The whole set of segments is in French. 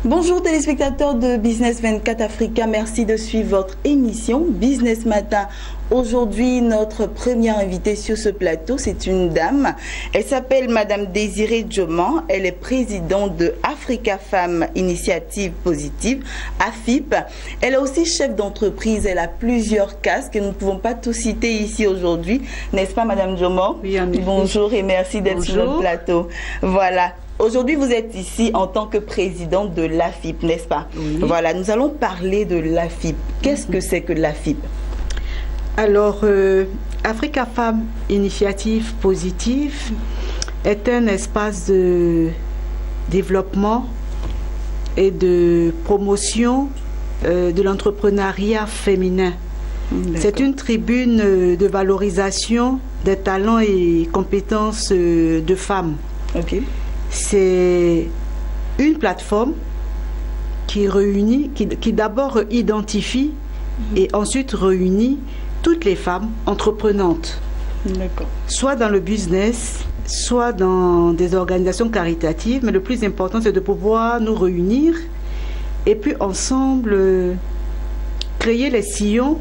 Bonjour téléspectateurs de Business 24 Africa, merci de suivre votre émission Business Matin. Aujourd'hui, notre première invitée sur ce plateau, c'est une dame. Elle s'appelle Madame Désirée Djoman. Elle est présidente de Africa Femmes Initiative Positive, AFIP. Elle est aussi chef d'entreprise. Elle a plusieurs casques et nous ne pouvons pas tout citer ici aujourd'hui. N'est-ce pas, Madame Djoman? Oui, en effet. Bonjour et merci d'être sur notre plateau. Voilà. Aujourd'hui, vous êtes ici en tant que présidente de l'AFIP, n'est-ce pas? Oui. Voilà, nous allons parler de l'AFIP. Qu'est-ce que c'est que l'AFIP? Alors, Africa Femmes Initiative Positive est un espace de développement et de promotion de l'entrepreneuriat féminin. C'est une tribune de valorisation des talents et compétences de femmes. Ok. C'est une plateforme qui réunit, qui d'abord identifie et ensuite réunit toutes les femmes entreprenantes, soit dans le business, soit dans des organisations caritatives, mais le plus important c'est de pouvoir nous réunir et puis ensemble créer les sillons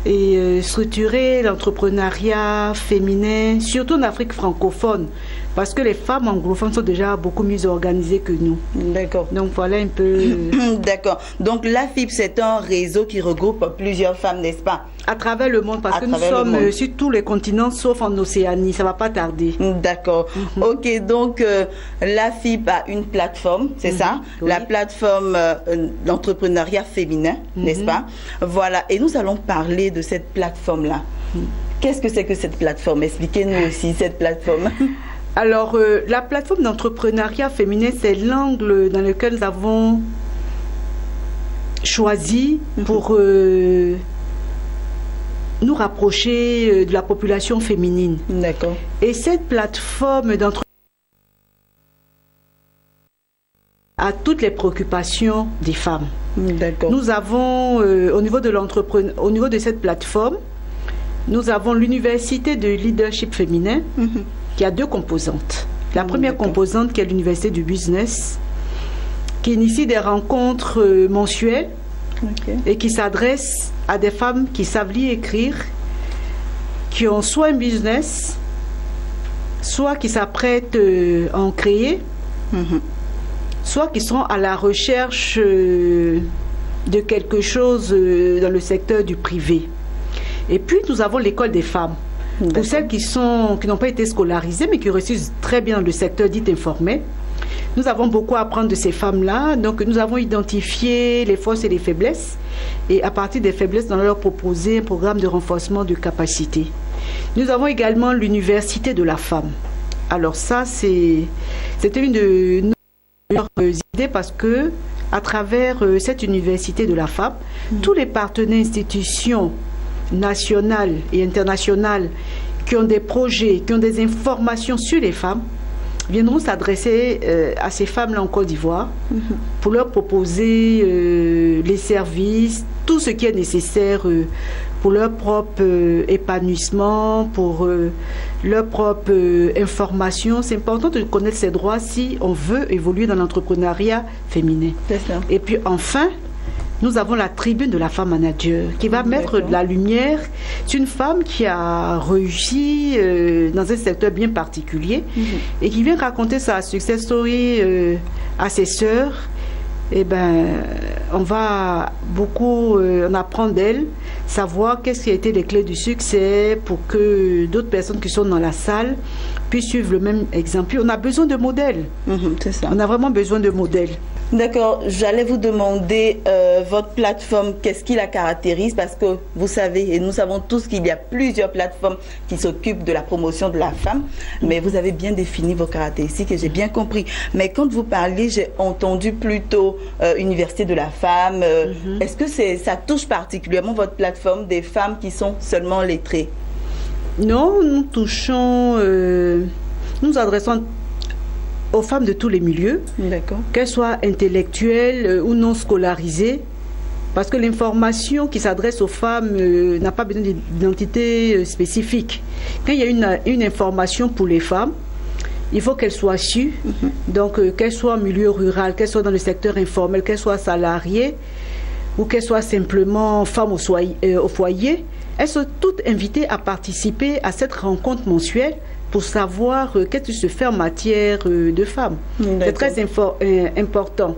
et structurer l'entrepreneuriat féminin, surtout en Afrique francophone, parce que les femmes anglophones sont déjà beaucoup mieux organisées que nous. D'accord. Donc voilà un peu... D'accord. Donc l'AFIP, c'est un réseau qui regroupe plusieurs femmes, n'est-ce pas? À travers le monde, parce que nous sommes sur tous les continents, sauf en Océanie. Ça ne va pas tarder. D'accord. Ok, donc l'AFIP a une plateforme, c'est ça? Oui. La plateforme d'entrepreneuriat féminin, n'est-ce pas? Voilà. Et nous allons parler de cette plateforme-là. Qu'est-ce que c'est que cette plateforme? Expliquez-nous aussi cette plateforme. Alors, la plateforme d'entrepreneuriat féminin, c'est l'angle dans lequel nous avons choisi pour nous rapprocher de la population féminine. D'accord. Et cette plateforme d'entrepreneuriat a toutes les préoccupations des femmes. D'accord. Nous avons, au niveau de cette plateforme, nous avons l'université de leadership féminin qui a deux composantes. La première composante qui est l'université du business, qui initie des rencontres mensuelles et qui s'adresse à des femmes qui savent lire et écrire, qui ont soit un business, soit qui s'apprêtent à en créer, soit qui sont à la recherche de quelque chose dans le secteur du privé. Et puis nous avons l'école des femmes. Pour celles qui n'ont pas été scolarisées, mais qui réussissent très bien dans le secteur dit informel. Nous avons beaucoup à apprendre de ces femmes-là. Donc nous avons identifié les forces et les faiblesses. Et à partir des faiblesses, nous allons leur proposer un programme de renforcement de capacité. Nous avons également l'université de la femme. Alors ça, c'était une de nos idées parce que à travers cette université de la femme, tous les partenaires institutions nationales et internationales qui ont des projets, qui ont des informations sur les femmes, viendront s'adresser à ces femmes-là en Côte d'Ivoire pour leur proposer les services, tout ce qui est nécessaire pour leur propre épanouissement, pour leur propre information. C'est important de connaître ses droits si on veut évoluer dans l'entrepreneuriat féminin. C'est ça. Et puis enfin, nous avons la tribune de la femme manager qui va mettre de la lumière sur une femme qui a réussi dans un secteur bien particulier et qui vient raconter sa success story à ses sœurs. Eh ben, on va beaucoup en apprendre d'elle, savoir qu'est-ce qui a été les clés du succès pour que d'autres personnes qui sont dans la salle puissent suivre le même exemple. Puis on a besoin de modèles. C'est ça. On a vraiment besoin de modèles. D'accord, j'allais vous demander votre plateforme, qu'est-ce qui la caractérise, parce que vous savez, et nous savons tous qu'il y a plusieurs plateformes qui s'occupent de la promotion de la femme, mais vous avez bien défini vos caractéristiques et j'ai bien compris. Mais quand vous parliez, j'ai entendu plutôt Université de la femme. Est-ce que ça touche particulièrement votre plateforme des femmes qui sont seulement lettrées? Non, nous touchons, nous adressons aux femmes de tous les milieux, qu'elles soient intellectuelles ou non scolarisées, parce que l'information qui s'adresse aux femmes n'a pas besoin d'identité spécifique. Quand il y a une information pour les femmes, il faut qu'elle soit sûre, donc qu'elle soit en milieu rural, qu'elle soit dans le secteur informel, qu'elle soit salariée ou qu'elle soit simplement femme au foyer, elles sont toutes invitées à participer à cette rencontre mensuelle pour savoir qu'est-ce qui se fait en matière de femmes. C'est très important.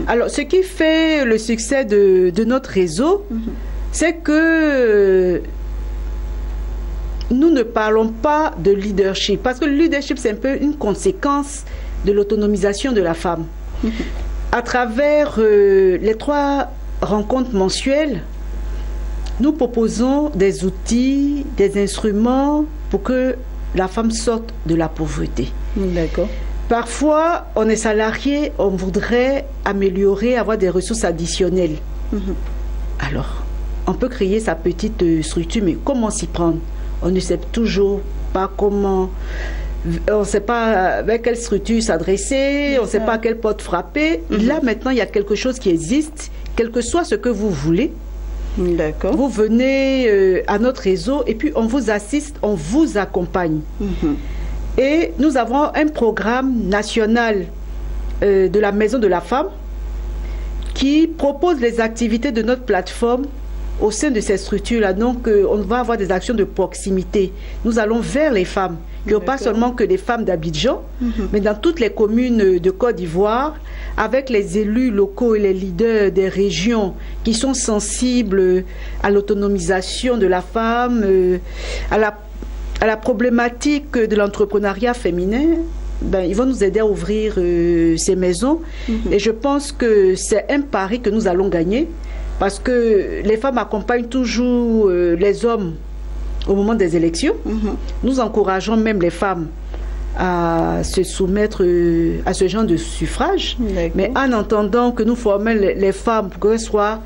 Alors, ce qui fait le succès de notre réseau, c'est que nous ne parlons pas de leadership, parce que le leadership, c'est un peu une conséquence de l'autonomisation de la femme. À travers les 3 rencontres mensuelles, nous proposons des outils, des instruments pour que la femme sorte de la pauvreté. D'accord. Parfois, on est salarié, on voudrait améliorer, avoir des ressources additionnelles. Alors, on peut créer sa petite structure, mais comment s'y prendre? On ne sait toujours pas comment, on ne sait pas avec quelle structure s'adresser, on ne sait pas à quelle porte frapper. Là, maintenant, il y a quelque chose qui existe, quel que soit ce que vous voulez. D'accord. Vous venez à notre réseau et puis on vous assiste, on vous accompagne. Et nous avons un programme national de la Maison de la Femme qui propose les activités de notre plateforme au sein de cette structure-là. Donc, on va avoir des actions de proximité. Nous allons vers les femmes, qui n'ont pas seulement que des femmes d'Abidjan, mais dans toutes les communes de Côte d'Ivoire, avec les élus locaux et les leaders des régions qui sont sensibles à l'autonomisation de la femme, à la problématique de l'entrepreneuriat féminin. Ils vont nous aider à ouvrir ces maisons. Et je pense que c'est un pari que nous allons gagner, parce que les femmes accompagnent toujours les hommes au moment des élections. Nous encourageons même les femmes à se soumettre à ce genre de suffrage, mais en entendant que nous formons les femmes pour qu'elles soient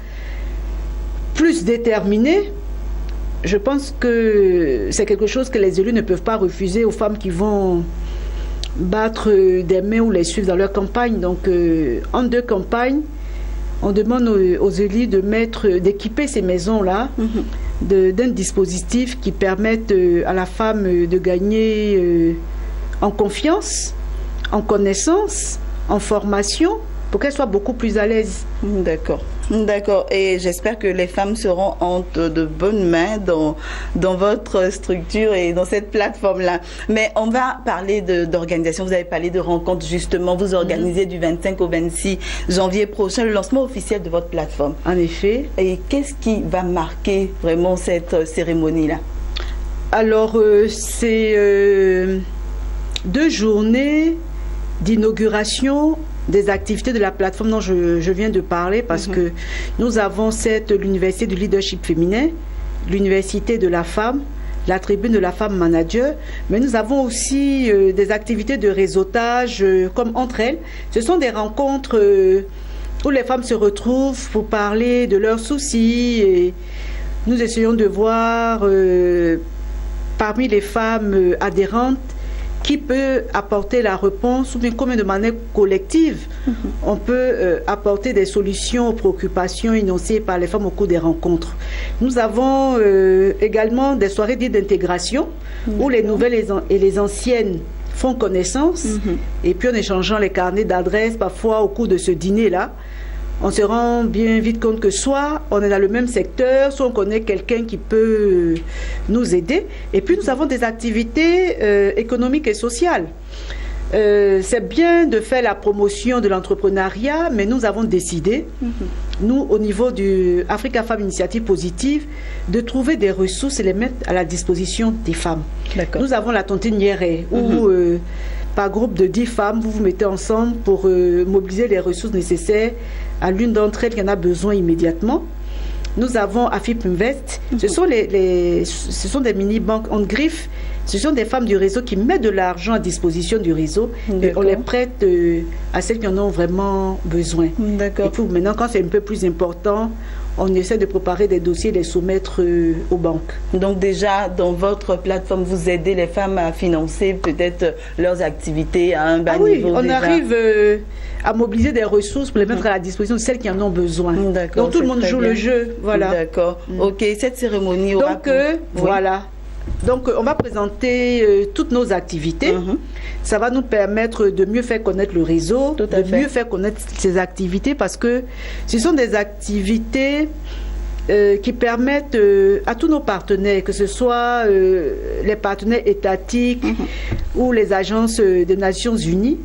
plus déterminées. Je pense que c'est quelque chose que les élus ne peuvent pas refuser aux femmes qui vont battre des mains ou les suivre dans leur campagne. Donc, en 2 campagnes, on demande aux élus d'équiper ces maisons-là d'un dispositif qui permette à la femme de gagner en confiance, en connaissance, en formation, pour qu'elle soit beaucoup plus à l'aise. D'accord. D'accord. Et j'espère que les femmes seront entre de bonnes mains dans votre structure et dans cette plateforme-là. Mais on va parler d'organisation. Vous avez parlé de rencontres, justement. Vous organisez du 25 au 26 janvier prochain le lancement officiel de votre plateforme. En effet. Et qu'est-ce qui va marquer vraiment cette cérémonie-là? Alors, c'est 2 journées d'inauguration des activités de la plateforme dont je viens de parler, parce que nous avons l'université du leadership féminin, l'université de la femme, la tribune de la femme manager, mais nous avons aussi des activités de réseautage comme entre elles. Ce sont des rencontres où les femmes se retrouvent pour parler de leurs soucis, et nous essayons de voir parmi les femmes adhérentes qui peut apporter la réponse, ou bien combien de manière collective on peut apporter des solutions aux préoccupations énoncées par les femmes au cours des rencontres. Nous avons également des soirées dites d'intégration où les nouvelles et les anciennes font connaissance, et puis en échangeant les carnets d'adresses, parfois au cours de ce dîner-là, on se rend bien vite compte que soit on est dans le même secteur, soit on connaît quelqu'un qui peut nous aider. Et puis nous avons des activités économiques et sociales. C'est bien de faire la promotion de l'entrepreneuriat, mais nous avons décidé, nous au niveau du Africa Femmes Initiative Positive, de trouver des ressources et les mettre à la disposition des femmes. Nous avons la tontine Nyeré, où par groupe de 10 femmes, vous vous mettez ensemble pour mobiliser les ressources nécessaires à l'une d'entre elles qui en a besoin immédiatement. Nous avons Afip Invest. Ce sont des mini-banques en griffe. Ce sont des femmes du réseau qui mettent de l'argent à disposition du réseau. Et on les prête à celles qui en ont vraiment besoin. D'accord. Et puis maintenant, quand c'est un peu plus important, on essaie de préparer des dossiers et les soumettre aux banques. Donc déjà, dans votre plateforme, vous aidez les femmes à financer peut-être leurs activités à un bas niveau. Oui, on arrive à mobiliser des ressources pour les mettre à la disposition de celles qui en ont besoin. Donc tout le monde joue le jeu. Voilà. D'accord. Ok, cette cérémonie aura... Donc voilà. Donc on va présenter toutes nos activités. Ça va nous permettre de mieux faire connaître le réseau, mieux faire connaître ces activités, parce que ce sont des activités qui permettent à tous nos partenaires, que ce soit les partenaires étatiques ou les agences des Nations Unies,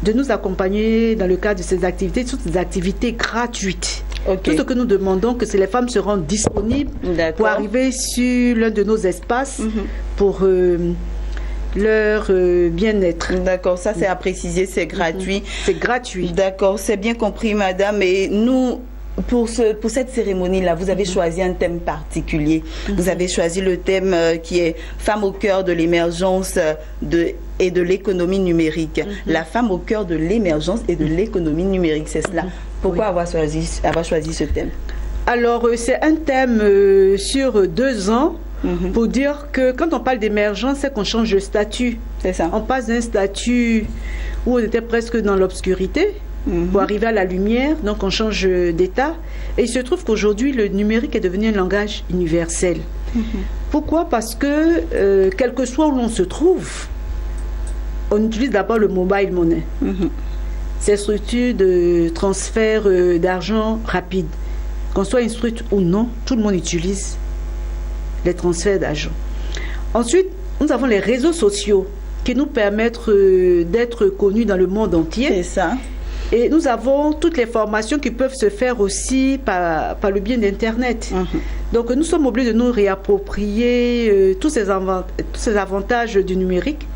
de nous accompagner dans le cadre de ces activités, toutes ces activités gratuites. Tout ce que nous demandons, que les femmes se rendent disponibles pour arriver sur l'un de nos espaces pour leur bien-être. D'accord, ça c'est à préciser, c'est gratuit. C'est gratuit. D'accord, c'est bien compris, madame. Et nous, pour cette cérémonie-là, vous avez choisi un thème particulier. Vous avez choisi le thème qui est « Femmes au cœur de l'émergence et de l'économie numérique ». La femme au cœur de l'émergence et de l'économie numérique, c'est cela. Pourquoi avoir choisi ce thème? Alors, c'est un thème sur 2 ans pour dire que quand on parle d'émergence, c'est qu'on change de statut. C'est ça. On passe d'un statut où on était presque dans l'obscurité pour arriver à la lumière, donc on change d'état. Et il se trouve qu'aujourd'hui, le numérique est devenu un langage universel. Pourquoi? Parce que, quel que soit où l'on se trouve, on utilise d'abord le mobile money. Ces structures de transfert d'argent rapide, qu'on soit instruite ou non, tout le monde utilise les transferts d'argent. Ensuite, nous avons les réseaux sociaux qui nous permettent d'être connus dans le monde entier. C'est ça. Et nous avons toutes les formations qui peuvent se faire aussi par le biais d'Internet. Donc nous sommes obligés de nous réapproprier tous ces avantages du numérique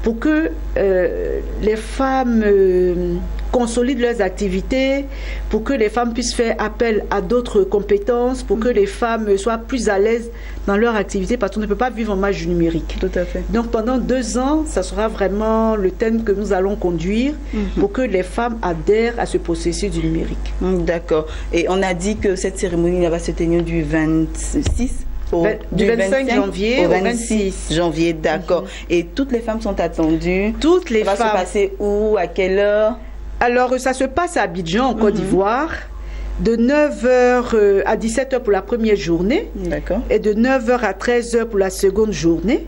pour que les femmes consolident leurs activités, pour que les femmes puissent faire appel à d'autres compétences, pour que les femmes soient plus à l'aise dans leur activité, parce qu'on ne peut pas vivre en marge du numérique. Tout à fait. Donc pendant 2 ans, ça sera vraiment le thème que nous allons conduire pour que les femmes adhèrent à ce processus du numérique. D'accord. Et on a dit que cette cérémonie va se tenir du 26 du 25 janvier au 26 janvier, d'accord. Et toutes les femmes sont attendues. Toutes les femmes. Ça va se passer où, à quelle heure? Alors, ça se passe à Abidjan, en Côte d'Ivoire, de 9h à 17h pour la première journée. D'accord. Et de 9h à 13h pour la seconde journée.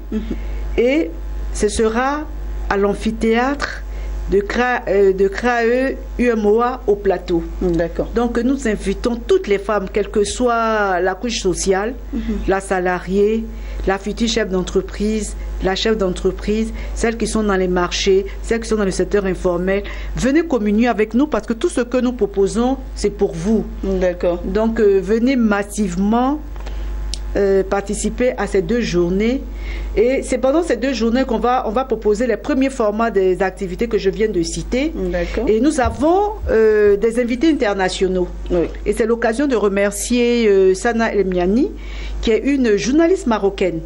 Et ce sera à l'amphithéâtre de CRAE UMOA au Plateau. D'accord. Donc nous invitons toutes les femmes, quelle que soit la couche sociale, la salariée, la future chef d'entreprise, la chef d'entreprise, celles qui sont dans les marchés, celles qui sont dans le secteur informel. Venez communier avec nous parce que tout ce que nous proposons, c'est pour vous. D'accord. Donc venez massivement participer à ces 2 journées. Et c'est pendant ces 2 journées qu'on va proposer les premiers formats des activités que je viens de citer. Et nous avons des invités internationaux. Et c'est l'occasion de remercier Sana Elmiani, qui est une journaliste marocaine.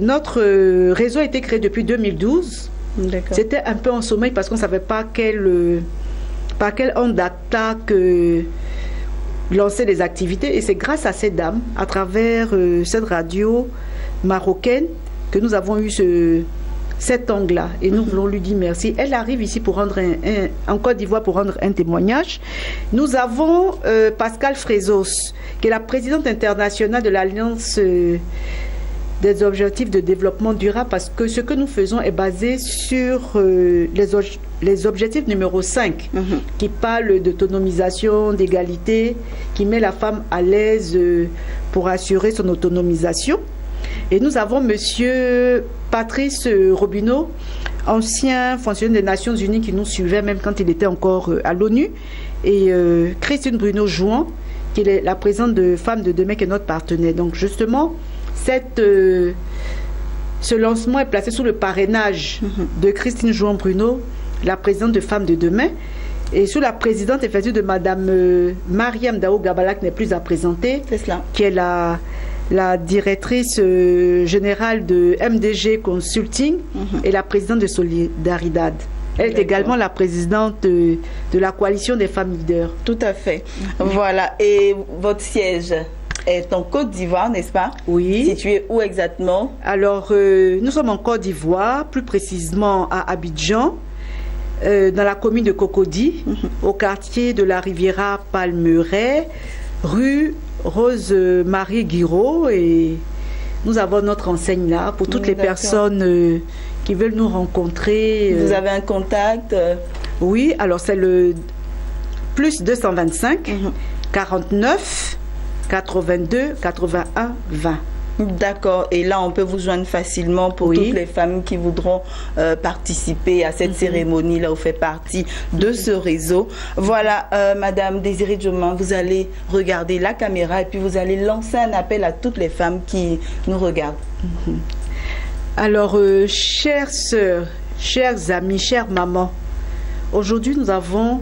Notre réseau a été créé depuis 2012. C'était un peu en sommeil parce qu'on ne savait pas par quelle onde d'attaque lancer des activités. Et c'est grâce à ces dames, à travers cette radio marocaine, que nous avons eu cet angle-là. Et nous voulons lui dire merci. Elle arrive ici pour rendre en Côte d'Ivoire pour rendre un témoignage. Nous avons Pascal Frezos, qui est la présidente internationale de l'Alliance des objectifs de développement durable, parce que ce que nous faisons est basé sur les objectifs numéro 5, qui parlent d'autonomisation, d'égalité, qui met la femme à l'aise pour assurer son autonomisation. Et nous avons monsieur Patrice Robineau, ancien fonctionnaire des Nations Unies qui nous suivait même quand il était encore à l'ONU, et Christine Bruno-Jouan, qui est la présidente de Femmes de Demain, qui est notre partenaire. Donc justement, Ce lancement est placé sous le parrainage de Christine Jouan-Bruno, la présidente de Femmes de Demain, et sous la présidente effective de Madame Mariam Dao Gabala, qui n'est plus à présenter, qui est la directrice générale de MDG Consulting et la présidente de Solidaridad. Elle est également la présidente de la coalition des femmes leaders. Tout à fait. Voilà. Et votre siège est en Côte d'Ivoire, n'est-ce pas? Oui. Situé où exactement? Alors, nous sommes en Côte d'Ivoire, plus précisément à Abidjan, dans la commune de Cocody, au quartier de la Riviera Palmeraie, rue Rose-Marie Guiraud. Et nous avons notre enseigne là pour toutes les personnes qui veulent nous rencontrer. Vous avez un contact? Oui, alors c'est le plus 225 49 82 81 20. D'accord. Et là, on peut vous joindre facilement pour toutes les femmes qui voudront participer à cette cérémonie. Là, vous faites partie de ce réseau. Voilà, Madame Désirée Djoman, vous allez regarder la caméra et puis vous allez lancer un appel à toutes les femmes qui nous regardent. Alors, chères sœurs, chers amis, chères mamans, aujourd'hui, nous avons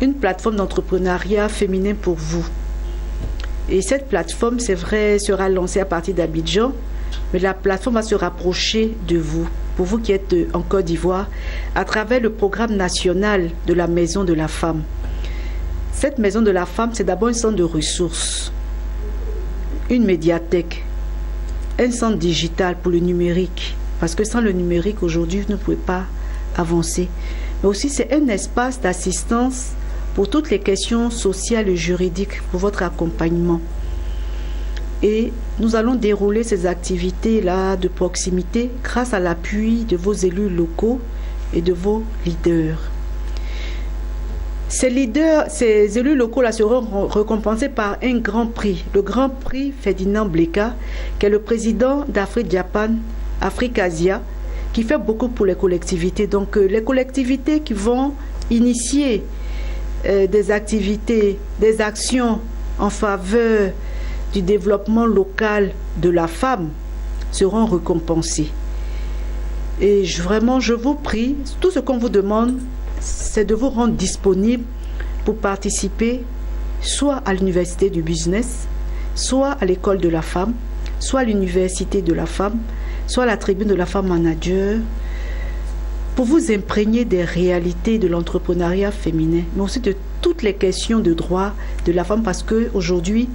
une plateforme d'entrepreneuriat féminin pour vous. Et cette plateforme, c'est vrai, sera lancée à partir d'Abidjan, mais la plateforme va se rapprocher de vous, pour vous qui êtes en Côte d'Ivoire, à travers le programme national de la Maison de la Femme. Cette Maison de la Femme, c'est d'abord un centre de ressources, une médiathèque, un centre digital pour le numérique, parce que sans le numérique, aujourd'hui, vous ne pouvez pas avancer. Mais aussi, c'est un espace d'assistance pour toutes les questions sociales et juridiques, pour votre accompagnement. Et nous allons dérouler ces activités-là de proximité grâce à l'appui de vos élus locaux et de vos leaders. Ces élus locaux-là seront récompensés par un grand prix, le grand prix Ferdinand Bleka, qui est le président d'Afrique Japan, Afrique Asia, qui fait beaucoup pour les collectivités. Donc les collectivités qui vont initier des activités, des actions en faveur du développement local de la femme seront récompensées. Et vraiment, je vous prie, tout ce qu'on vous demande, c'est de vous rendre disponible pour participer soit à l'université du business, soit à l'école de la femme, soit à l'université de la femme, soit à la tribune de la femme manager, pour vous imprégner des réalités de l'entrepreneuriat féminin, mais aussi de toutes les questions de droit de la femme, parce qu'aujourd'hui,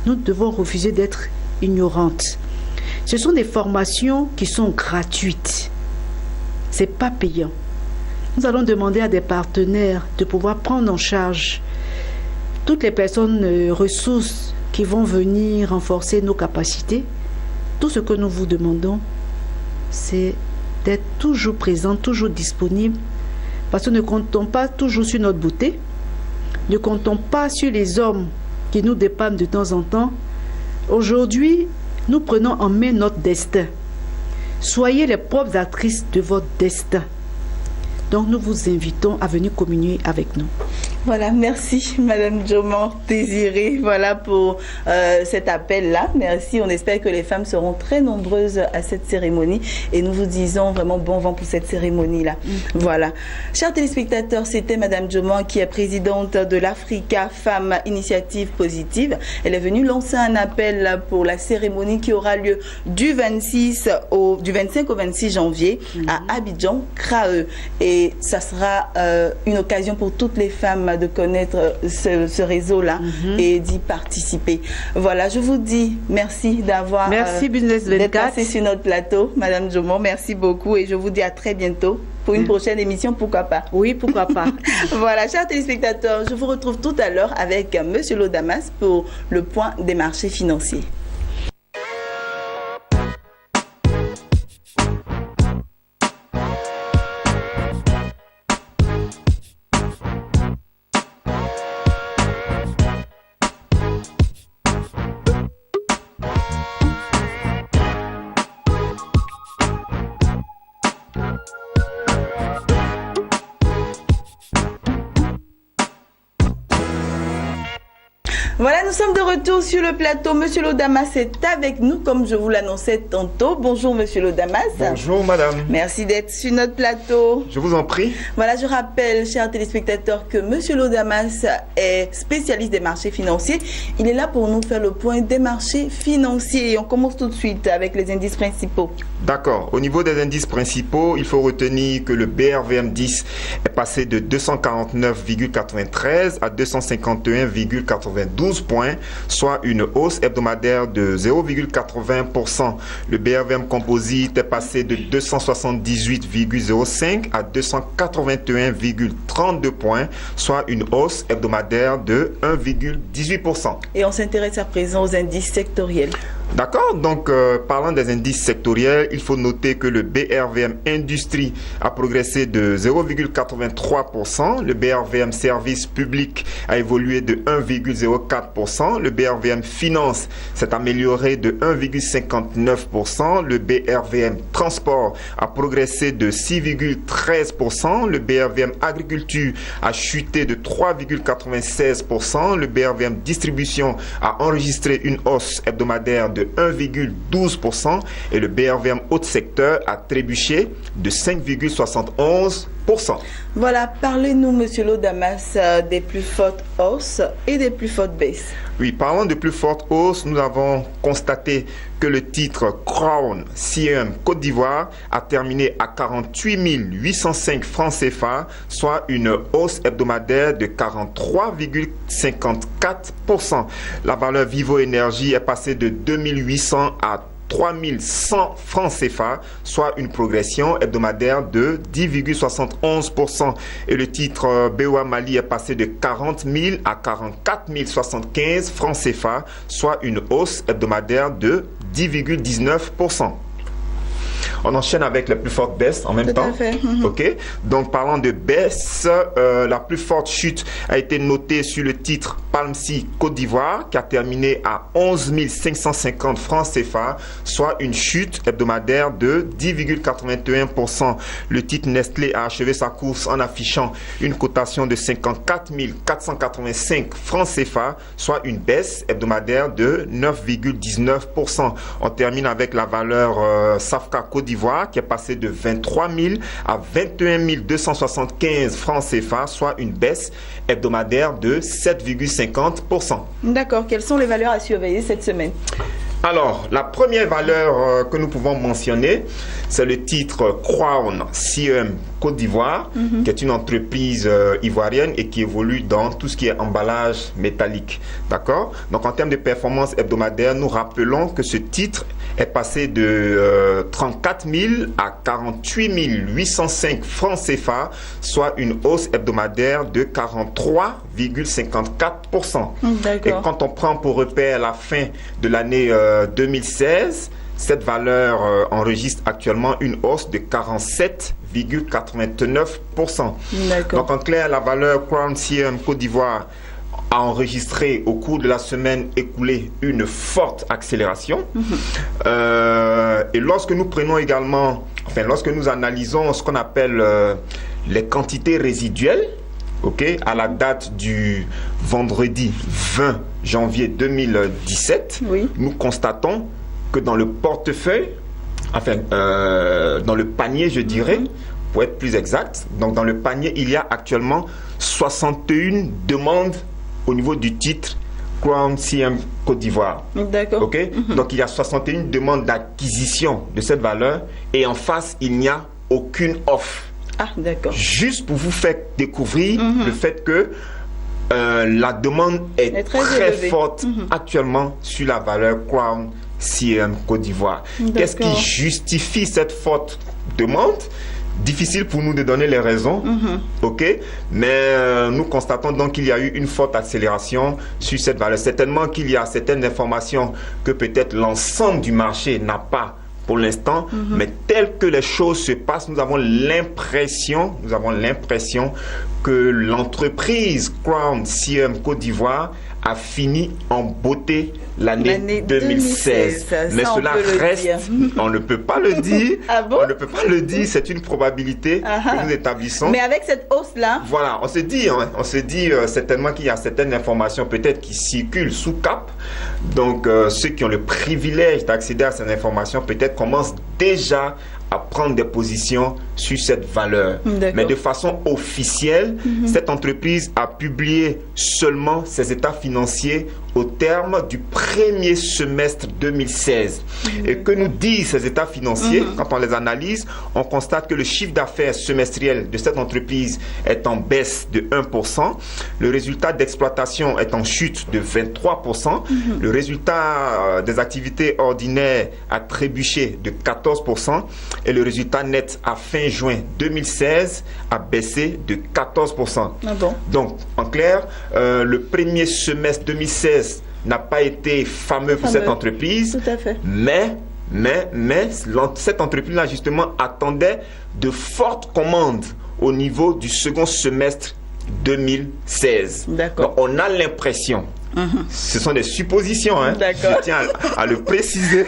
nous devons refuser d'être ignorantes. Ce sont des formations qui sont gratuites. Ce n'est pas payant. Nous allons demander à des partenaires de pouvoir prendre en charge toutes les personnes ressources qui vont venir renforcer nos capacités. Tout ce que nous vous demandons, c'est d'être toujours présent, toujours disponible, parce que ne comptons pas toujours sur notre beauté, ne comptons pas sur les hommes qui nous dépannent de temps en temps. Aujourd'hui, nous prenons en main notre destin. Soyez les propres actrices de votre destin. Donc nous vous invitons à venir communier avec nous. Voilà, merci Madame Djoman Désirée, voilà pour cet appel-là. Merci, on espère que les femmes seront très nombreuses à cette cérémonie et nous vous disons vraiment bon vent pour cette cérémonie-là. Voilà. Chers téléspectateurs, c'était Madame Djoman qui est présidente de l'Africa Femmes Initiative Positive. Elle est venue lancer un appel pour la cérémonie qui aura lieu du 25 au 26 janvier à Abidjan, CRAE. Et ça sera une occasion pour toutes les femmes de connaître ce réseau-là et d'y participer. Voilà, je vous dis merci d'avoir d'être passé sur notre plateau, Madame Djoman. Merci beaucoup et je vous dis à très bientôt pour une prochaine émission, pourquoi pas. Oui, pourquoi pas. Voilà, chers téléspectateurs, je vous retrouve tout à l'heure avec Monsieur Lodamas pour le point des marchés financiers. Voilà, nous sommes de retour sur le plateau. Monsieur Lodamas est avec nous, comme je vous l'annonçais tantôt. Bonjour, Monsieur Lodamas. Bonjour, madame. Merci d'être sur notre plateau. Je vous en prie. Voilà, je rappelle, chers téléspectateurs, que Monsieur Lodamas est spécialiste des marchés financiers. Il est là pour nous faire le point des marchés financiers. Et on commence tout de suite avec les indices principaux. D'accord. Au niveau des indices principaux, il faut retenir que le BRVM10 est passé de 249,93 à 251,92 points, soit une hausse hebdomadaire de 0,80%. Le BRVM Composite est passé de 278,05 à 281,32 points, soit une hausse hebdomadaire de 1,18%. Et on s'intéresse à présent aux indices sectoriels. D'accord, donc parlant des indices sectoriels, il faut noter que le BRVM Industrie a progressé de 0,83%, le BRVM Service Public a évolué de 1,04%, le BRVM Finance s'est amélioré de 1,59%, le BRVM Transport a progressé de 6,13%, le BRVM Agriculture a chuté de 3,96%, le BRVM Distribution a enregistré une hausse hebdomadaire de 1,12% et le BRVM haut secteur a trébuché de 5,71%. Voilà, parlez-nous, Monsieur Lodamas, des plus fortes hausses et des plus fortes baisses. Oui, parlant de plus fortes hausses, nous avons constaté que le titre Crown CM Côte d'Ivoire a terminé à 48 805 francs CFA, soit une hausse hebdomadaire de 43,54%. La valeur Vivo Énergie est passée de 2800 à 3100 francs CFA, soit une progression hebdomadaire de 10,71%. Et le titre BOA Mali est passé de 40 000 à 44 075 francs CFA, soit une hausse hebdomadaire de 10,19%. On enchaîne avec la plus forte baisse en même temps. Tout à fait. Ok. Donc, parlant de baisse, la plus forte chute a été notée sur le titre Palmsi Côte d'Ivoire, qui a terminé à 11 550 francs CFA, soit une chute hebdomadaire de 10,81%. Le titre Nestlé a achevé sa course en affichant une cotation de 54 485 francs CFA, soit une baisse hebdomadaire de 9,19%. On termine avec la valeur Safka Côte d'Ivoire qui est passé de 23 000 à 21 275 francs CFA, soit une baisse hebdomadaire de 7,50%. D'accord. Quelles sont les valeurs à surveiller cette semaine? Alors, la première valeur que nous pouvons mentionner, c'est le titre Crown CM Côte d'Ivoire, qui est une entreprise ivoirienne et qui évolue dans tout ce qui est emballage métallique. D'accord? Donc, en termes de performance hebdomadaire, nous rappelons que ce titre est passé de 34 000 à 48 805 francs CFA, soit une hausse hebdomadaire de 43,54%. Et quand on prend pour repère la fin de l'année 2016, cette valeur enregistre actuellement une hausse de 47,89%. Donc en clair, la valeur Crown CM Côte d'Ivoire a enregistré au cours de la semaine écoulée une forte accélération. Et lorsque nous prenons également, lorsque nous analysons ce qu'on appelle les quantités résiduelles, à la date du vendredi 20 janvier 2017, nous constatons que dans le portefeuille, dans le panier, je dirais, pour être plus exact, donc dans le panier, il y a actuellement 61 demandes au niveau du titre Crown CM Côte d'Ivoire. D'accord. Donc il y a 61 demandes d'acquisition de cette valeur et en face, il n'y a aucune offre. Ah, d'accord. Juste pour vous faire découvrir le fait que la demande est très forte actuellement sur la valeur Crown CM Côte d'Ivoire. Qu'est-ce qui justifie cette forte demande? Difficile pour nous de donner les raisons, mais nous constatons donc qu'il y a eu une forte accélération sur cette valeur. Certainement qu'il y a certaines informations que peut-être l'ensemble du marché n'a pas pour l'instant, mais tel que les choses se passent, nous avons l'impression que l'entreprise Crown CM Côte d'Ivoire a fini en beauté l'année 2016. Mais cela reste, on ne peut pas le dire. Ah bon? On ne peut pas le dire, c'est une probabilité que nous établissons. Mais avec cette hausse-là, voilà, on se dit certainement qu'il y a certaines informations peut-être qui circulent sous cap. Donc ceux qui ont le privilège d'accéder à ces informations peut-être commencent déjà à prendre des positions sur cette valeur. Mais de façon officielle, cette entreprise a publié seulement ses états financiers au terme du premier semestre 2016. Et que nous disent ces états financiers? Quand on les analyse, on constate que le chiffre d'affaires semestriel de cette entreprise est en baisse de 1%, le résultat d'exploitation est en chute de 23%, le résultat des activités ordinaires a trébuché de 14%, et le résultat net à fin juin 2016 a baissé de 14%. Donc, en clair, le premier semestre 2016 n'a pas été fameux pour cette entreprise. Tout à fait. Mais cette entreprise-là, justement, attendait de fortes commandes au niveau du second semestre 2016. Donc, on a l'impression, ce sont des suppositions, hein. Je tiens à le préciser.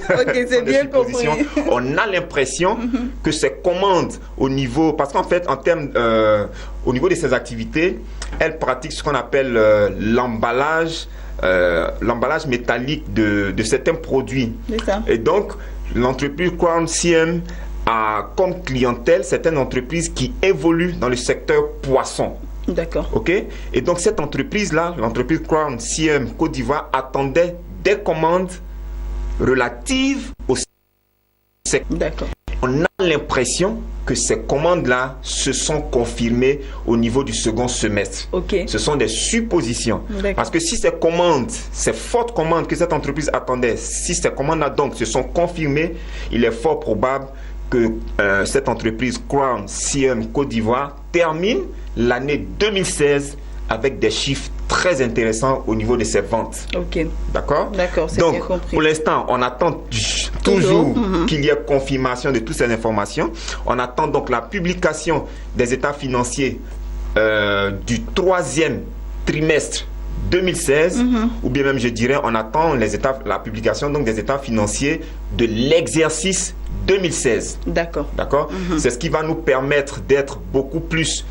C'est bien compris. On a l'impression que ces commandes au niveau, parce qu'en fait, en termes, au niveau de ces activités, elles pratiquent ce qu'on appelle l'emballage métallique de certains produits. Et donc, l'entreprise Crown CM a comme clientèle certaines entreprises qui évoluent dans le secteur poisson. D'accord. OK? Et donc, cette entreprise-là, l'entreprise Crown CM Côte d'Ivoire, attendait des commandes relatives au secteur. D'accord. On a l'impression que ces commandes-là se sont confirmées au niveau du second semestre. Ce sont des suppositions. Parce que si ces commandes, ces fortes commandes que cette entreprise attendait, si ces commandes-là donc se sont confirmées, il est fort probable que cette entreprise Crown CM Côte d'Ivoire termine l'année 2016 avec des chiffres très intéressants au niveau de ses ventes. D'accord? C'est donc, bien compris. Pour l'instant, on attend toujours qu'il y ait confirmation de toutes ces informations. On attend donc la publication des états financiers du troisième trimestre 2016, ou bien même je dirais, on attend la publication donc des états financiers de l'exercice 2016. D'accord. C'est ce qui va nous permettre d'être beaucoup plus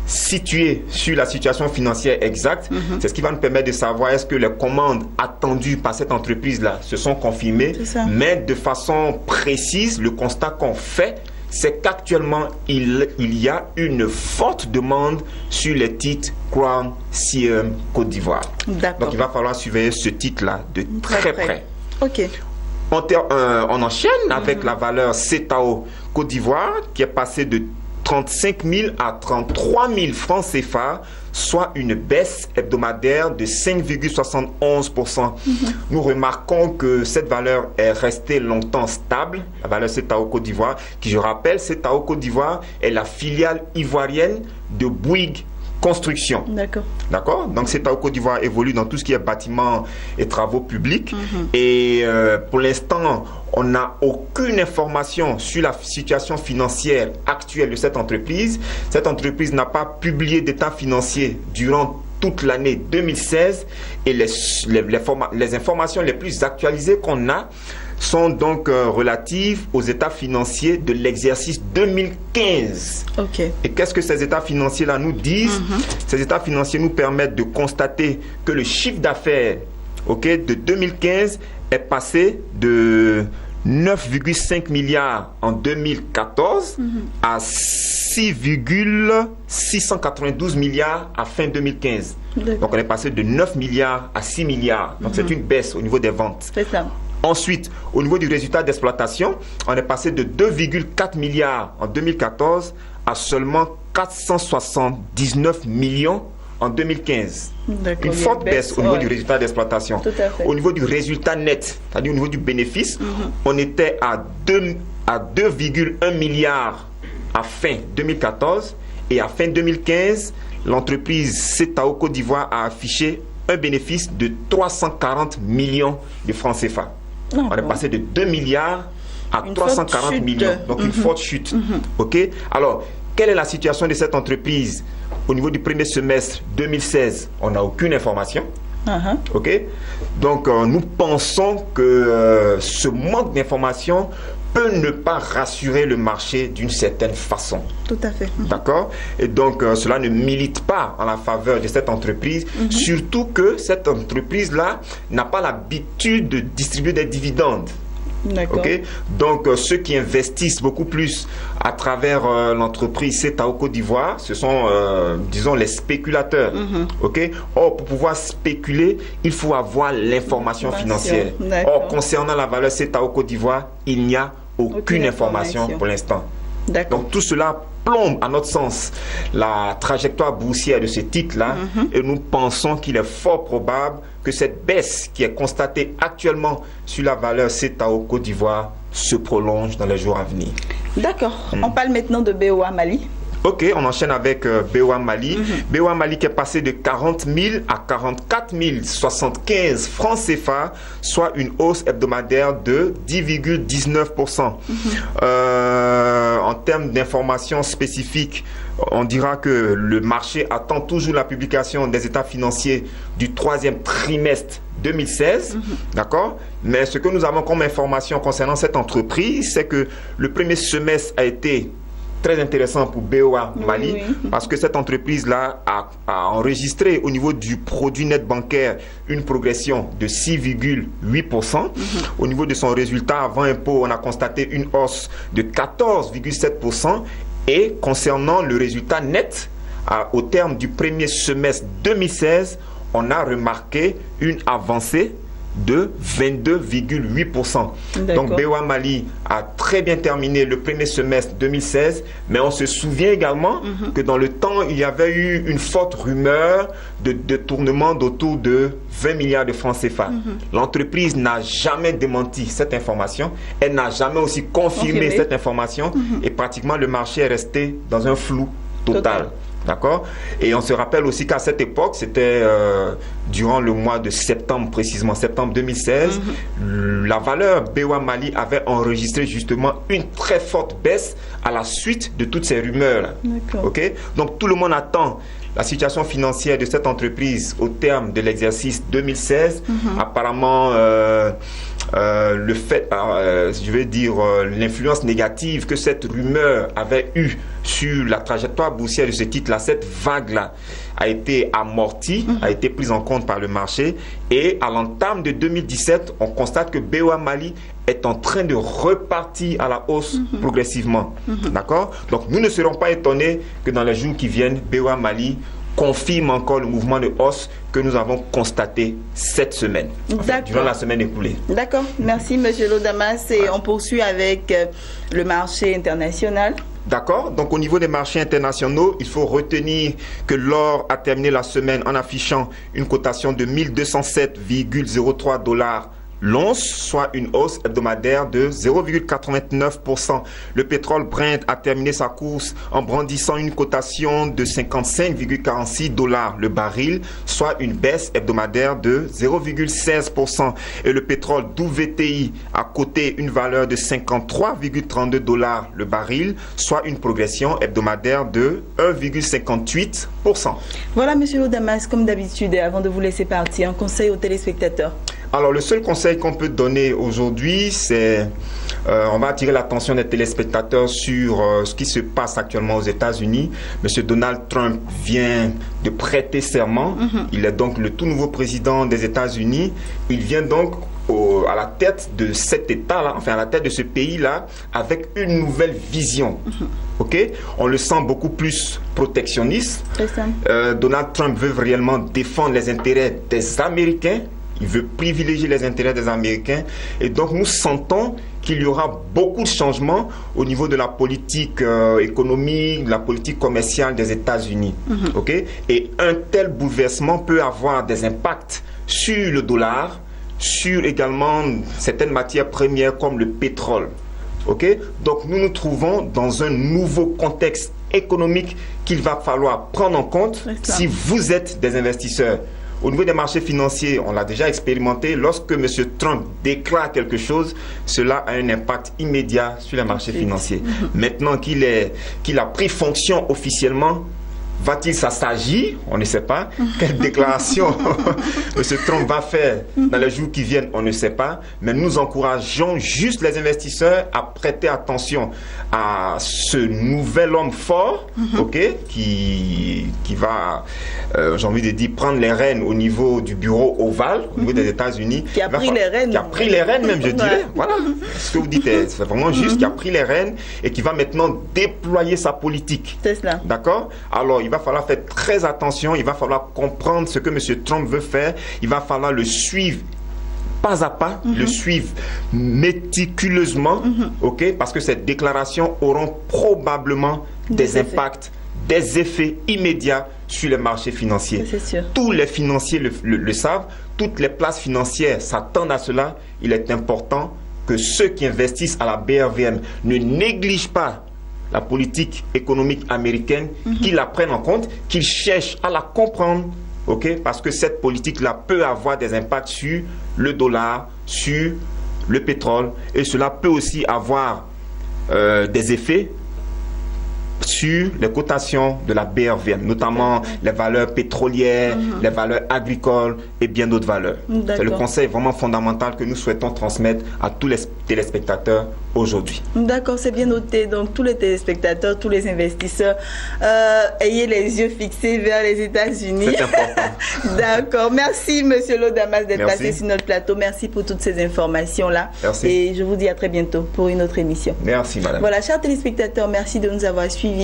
situé sur la situation financière exacte. C'est ce qui va nous permettre de savoir est-ce que les commandes attendues par cette entreprise-là se sont confirmées. Mais de façon précise, le constat qu'on fait, c'est qu'actuellement, il y a une forte demande sur les titres Crown CM Côte d'Ivoire. Donc, il va falloir surveiller ce titre-là de très près. On enchaîne avec la valeur CETAO Côte d'Ivoire qui est passée de 35 000 à 33 000 francs CFA, soit une baisse hebdomadaire de 5,71%. Nous remarquons que cette valeur est restée longtemps stable, la valeur CETAO Côte d'Ivoire, qui, je rappelle, CETAO Côte d'Ivoire est la filiale ivoirienne de Bouygues Construction. D'accord. Donc, CETAO Côte d'Ivoire évolue dans tout ce qui est bâtiments et travaux publics. Et pour l'instant, on n'a aucune information sur la situation financière actuelle de cette entreprise. Cette entreprise n'a pas publié d'état financier durant toute l'année 2016 et les informations les plus actualisées qu'on a sont donc relatives aux états financiers de l'exercice 2015. Et qu'est-ce que ces états financiers-là nous disent? Ces états financiers nous permettent de constater que le chiffre d'affaires de 2015 est passé de 9,5 milliards en 2014 à 6,692 milliards à fin 2015. Donc on est passé de 9 milliards à 6 milliards. Donc c'est une baisse au niveau des ventes. Ensuite, au niveau du résultat d'exploitation, on est passé de 2,4 milliards en 2014 à seulement 479 millions en 2015. Une forte baisse au niveau du résultat d'exploitation. Au niveau du résultat net, c'est-à-dire au niveau du bénéfice, on était à 2,1 milliards à fin 2014 et à fin 2015, l'entreprise CETAO Côte d'Ivoire a affiché un bénéfice de 340 millions de francs CFA. On est passé de 2 milliards à 340 millions. Donc une forte chute. Alors, Quelle est la situation de cette entreprise au niveau du premier semestre 2016? On n'a aucune information. OK? Donc, nous pensons que ce manque d'information peut ne pas rassurer le marché d'une certaine façon. Tout à fait. D'accord? Et donc, cela ne milite pas en la faveur de cette entreprise, surtout que cette entreprise-là n'a pas l'habitude de distribuer des dividendes. Okay? Donc, ceux qui investissent beaucoup plus à travers l'entreprise CETAO Côte d'Ivoire, ce sont, disons, les spéculateurs. Okay? Or, pour pouvoir spéculer, il faut avoir l'information financière. Or, concernant la valeur CETAO Côte d'Ivoire, il n'y a aucune information pour l'instant. Donc, tout cela plombe, à notre sens, la trajectoire boursière de ce titre-là, et nous pensons qu'il est fort probable que cette baisse qui est constatée actuellement sur la valeur CETAO Côte d'Ivoire se prolonge dans les jours à venir. D'accord. On parle maintenant de BOA Mali. Ok, on enchaîne avec BOA Mali. BOA Mali qui est passé de 40 000 à 44 075 francs CFA, soit une hausse hebdomadaire de 10,19%. En termes d'informations spécifiques, on dira que le marché attend toujours la publication des états financiers du troisième trimestre 2016, d'accord? Mais ce que nous avons comme information concernant cette entreprise, c'est que le premier semestre a été très intéressant pour BOA Mali, parce que cette entreprise-là a enregistré au niveau du produit net bancaire une progression de 6,8%. Au niveau de son résultat avant impôt, on a constaté une hausse de 14,7%. Et concernant le résultat net, au terme du premier semestre 2016, on a remarqué une avancée de 22,8%. Donc BOA Mali a très bien terminé le premier semestre 2016, mais on se souvient également que dans le temps, il y avait eu une forte rumeur de détournement d'autour de 20 milliards de francs CFA. L'entreprise n'a jamais démenti cette information, elle n'a jamais aussi confirmé cette information, et pratiquement le marché est resté dans un flou total. D'accord? Et on se rappelle aussi qu'à cette époque, c'était durant le mois de septembre, précisément septembre 2016, la valeur BOA Mali avait enregistré justement une très forte baisse à la suite de toutes ces rumeurs. Okay? Donc tout le monde attend la situation financière de cette entreprise au terme de l'exercice 2016. Apparemment, le fait, je vais dire, l'influence négative que cette rumeur avait eue sur la trajectoire boursière de ce titre-là, cette vague-là a été amortie, a été prise en compte par le marché, et à l'entame de 2017, on constate que BOA Mali est en train de repartir à la hausse progressivement. D'accord? Donc nous ne serons pas étonnés que dans les jours qui viennent, BOA Mali confirme encore le mouvement de hausse que nous avons constaté cette semaine, durant la semaine écoulée. D'accord, merci M. Lodamas, et on poursuit avec le marché international. D'accord, donc au niveau des marchés internationaux, il faut retenir que l'or a terminé la semaine en affichant une cotation de 1207,03 $ l'once, soit une hausse hebdomadaire de 0,89%. Le pétrole Brent a terminé sa course en brandissant une cotation de 55,46 $ le baril, soit une baisse hebdomadaire de 0,16%. Et le pétrole WTI a coté une valeur de 53,32 $ le baril, soit une progression hebdomadaire de 1,58%. Voilà, M. Lodamas, comme d'habitude, et avant de vous laisser partir, un conseil aux téléspectateurs. Alors, le seul conseil qu'on peut donner aujourd'hui, c'est on va attirer l'attention des téléspectateurs sur ce qui se passe actuellement aux États-Unis. M. Donald Trump vient de prêter serment. Il est donc le tout nouveau président des États-Unis. Il vient donc à la tête de cet État-là, enfin à la tête de ce pays-là, avec une nouvelle vision. Okay? On le sent beaucoup plus protectionniste. Donald Trump veut réellement défendre les intérêts des Américains. Il veut privilégier les intérêts des Américains. Et donc, nous sentons qu'il y aura beaucoup de changements au niveau de la politique économique, de la politique commerciale des États-Unis. Okay? Et un tel bouleversement peut avoir des impacts sur le dollar, sur également certaines matières premières comme le pétrole. Okay? Donc, nous nous trouvons dans un nouveau contexte économique qu'il va falloir prendre en compte si vous êtes des investisseurs. Au niveau des marchés financiers, on l'a déjà expérimenté. Lorsque M. Trump déclare quelque chose, cela a un impact immédiat sur les marchés financiers. Maintenant qu'il a pris fonction officiellement, va-t-il s'assagir? On ne sait pas. Quelle déclaration M. Trump va faire dans les jours qui viennent? On ne sait pas. Mais nous encourageons juste les investisseurs à prêter attention à ce nouvel homme fort, qui va, j'ai envie de dire, prendre les rênes au niveau du bureau ovale, au niveau des États-Unis. Qui a pris les rênes. Qui a pris les rênes même, je dirais. Voilà. Ce que vous dites, c'est vraiment juste. Qui a pris les rênes et qui va maintenant déployer sa politique. C'est cela. D'accord? Alors, il va falloir faire très attention, il va falloir comprendre ce que M. Trump veut faire, il va falloir le suivre pas à pas, le suivre méticuleusement, parce que ces déclarations auront probablement des impacts, des effets immédiats sur les marchés financiers. C'est sûr. Tous les financiers le savent, toutes les places financières s'attendent à cela. Il est important que ceux qui investissent à la BRVM ne négligent pas la politique économique américaine, qu'ils la prennent en compte, qu'ils cherchent à la comprendre, parce que cette politique-là peut avoir des impacts sur le dollar, sur le pétrole, et cela peut aussi avoir des effets sur les cotations de la BRVM, notamment les valeurs pétrolières, les valeurs agricoles et bien d'autres valeurs. C'est le conseil vraiment fondamental que nous souhaitons transmettre à tous les téléspectateurs aujourd'hui. D'accord, c'est bien noté. Donc tous les téléspectateurs, tous les investisseurs, ayez les yeux fixés vers les États-Unis. C'est important. D'accord. Merci Monsieur Lodamas d'être passé sur notre plateau. Merci pour toutes ces informations-là. Merci. Et je vous dis à très bientôt pour une autre émission. Merci madame. Voilà, chers téléspectateurs, merci de nous avoir suivis.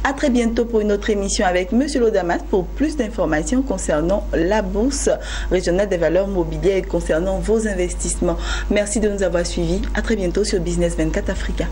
À très bientôt pour une autre émission avec Monsieur Lodamas pour plus d'informations concernant la bourse régionale des valeurs mobilières et concernant vos investissements. Merci de nous avoir suivis. À très bientôt sur Business 24 Africa.